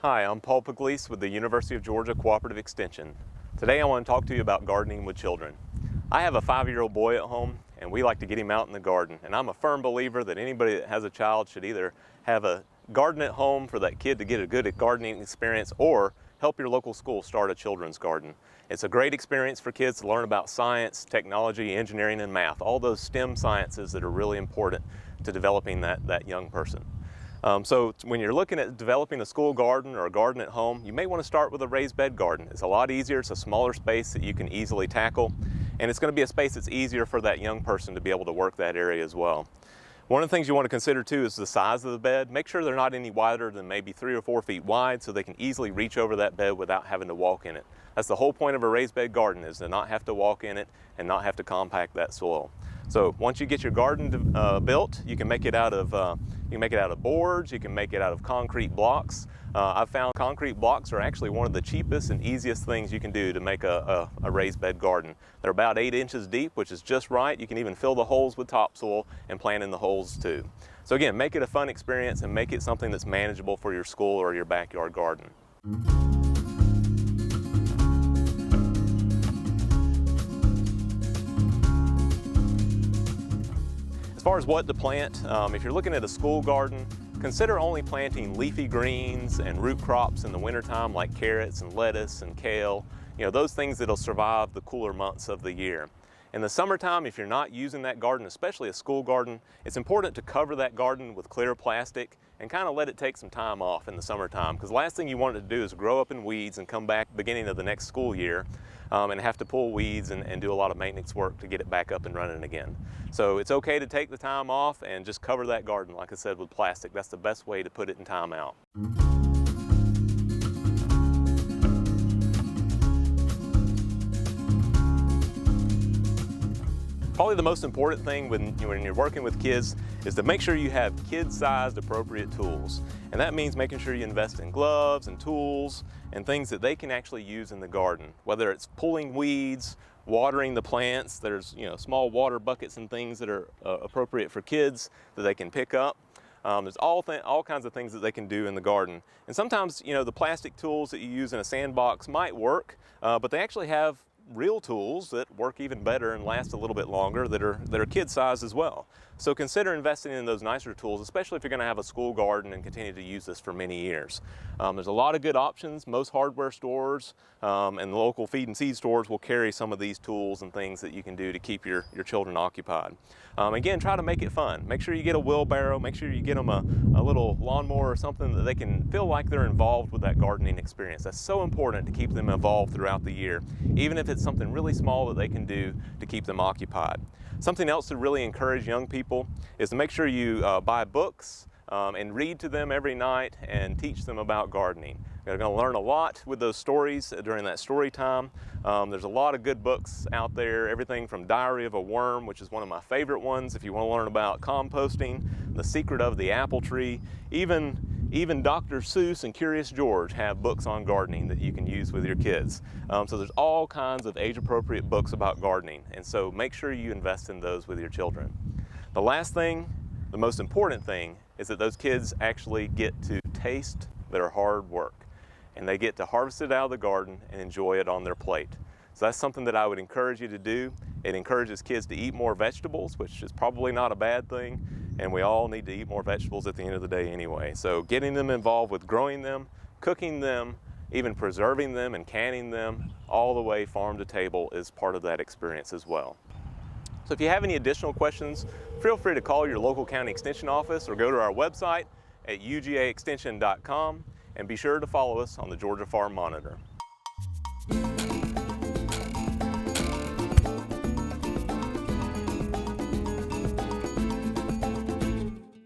Hi, I'm Paul Pugliese with the University of Georgia Cooperative Extension. Today I want to talk to you about gardening with children. I have a 5-year-old boy at home and we like to get him out in the garden, and I'm a firm believer that anybody that has a child should either have a garden at home for that kid to get a good gardening experience or help your local school start a children's garden. It's a great experience for kids to learn about science, technology, engineering, and math, all those STEM sciences that are really important to developing that young person. So when you're looking at developing a school garden or a garden at home, you may want to start with a raised bed garden. It's a lot easier, it's a smaller space that you can easily tackle, and it's going to be a space that's easier for that young person to be able to work that area as well. One of the things you want to consider too is the size of the bed. Make sure they're not any wider than maybe 3 or 4 feet wide so they can easily reach over that bed without having to walk in it. That's the whole point of a raised bed garden, is to not have to walk in it and not have to compact that soil. So once you get your garden built, you can make it out of boards, you can make it out of concrete blocks. I've found concrete blocks are actually one of the cheapest and easiest things you can do to make a raised bed garden. They're about 8 inches deep, which is just right. You can even fill the holes with topsoil and plant in the holes too. So again, make it a fun experience and make it something that's manageable for your school or your backyard garden. As far as what to plant, if you're looking at a school garden, consider only planting leafy greens and root crops in the wintertime like carrots and lettuce and kale, those things that'll survive the cooler months of the year. In the summertime, if you're not using that garden, especially a school garden, it's important to cover that garden with clear plastic and kind of let it take some time off in the summertime, because the last thing you want it to do is grow up in weeds and come back beginning of the next school year and have to pull weeds and do a lot of maintenance work to get it back up and running again. So it's okay to take the time off and just cover that garden, like I said, with plastic. That's the best way to put it in time out. Probably the most important thing when you're working with kids is to make sure you have kid-sized appropriate tools. And that means making sure you invest in gloves and tools and things that they can actually use in the garden. Whether it's pulling weeds, watering the plants, there's small water buckets and things that are appropriate for kids that they can pick up. There's all kinds of things that they can do in the garden. And sometimes the plastic tools that you use in a sandbox might work, but they actually have real tools that work even better and last a little bit longer that are kid size as well. So consider investing in those nicer tools, especially if you're going to have a school garden and continue to use this for many years. There's a lot of good options. Most hardware stores and the local feed and seed stores will carry some of these tools and things that you can do to keep your children occupied. Again, try to make it fun. Make sure you get a wheelbarrow, make sure you get them a little lawnmower or something that they can feel like they're involved with that gardening experience. That's so important to keep them involved throughout the year, even if it's something really small that they can do to keep them occupied. Something else to really encourage young people is to make sure you buy books and read to them every night and teach them about gardening. They're going to learn a lot with those stories during that story time. There's a lot of good books out there, everything from Diary of a Worm, which is one of my favorite ones if you want to learn about composting, The Secret of the Apple Tree, even Dr. Seuss and Curious George have books on gardening that you can use with your kids. So there's all kinds of age-appropriate books about gardening, and so make sure you invest in those with your children. The last thing, the most important thing, is that those kids actually get to taste their hard work, and they get to harvest it out of the garden and enjoy it on their plate. So that's something that I would encourage you to do. It encourages kids to eat more vegetables, which is probably not a bad thing, and we all need to eat more vegetables at the end of the day anyway. So getting them involved with growing them, cooking them, even preserving them and canning them, all the way farm to table is part of that experience as well. So if you have any additional questions, feel free to call your local county extension office or go to our website at ugaextension.com, and be sure to follow us on the Georgia Farm Monitor.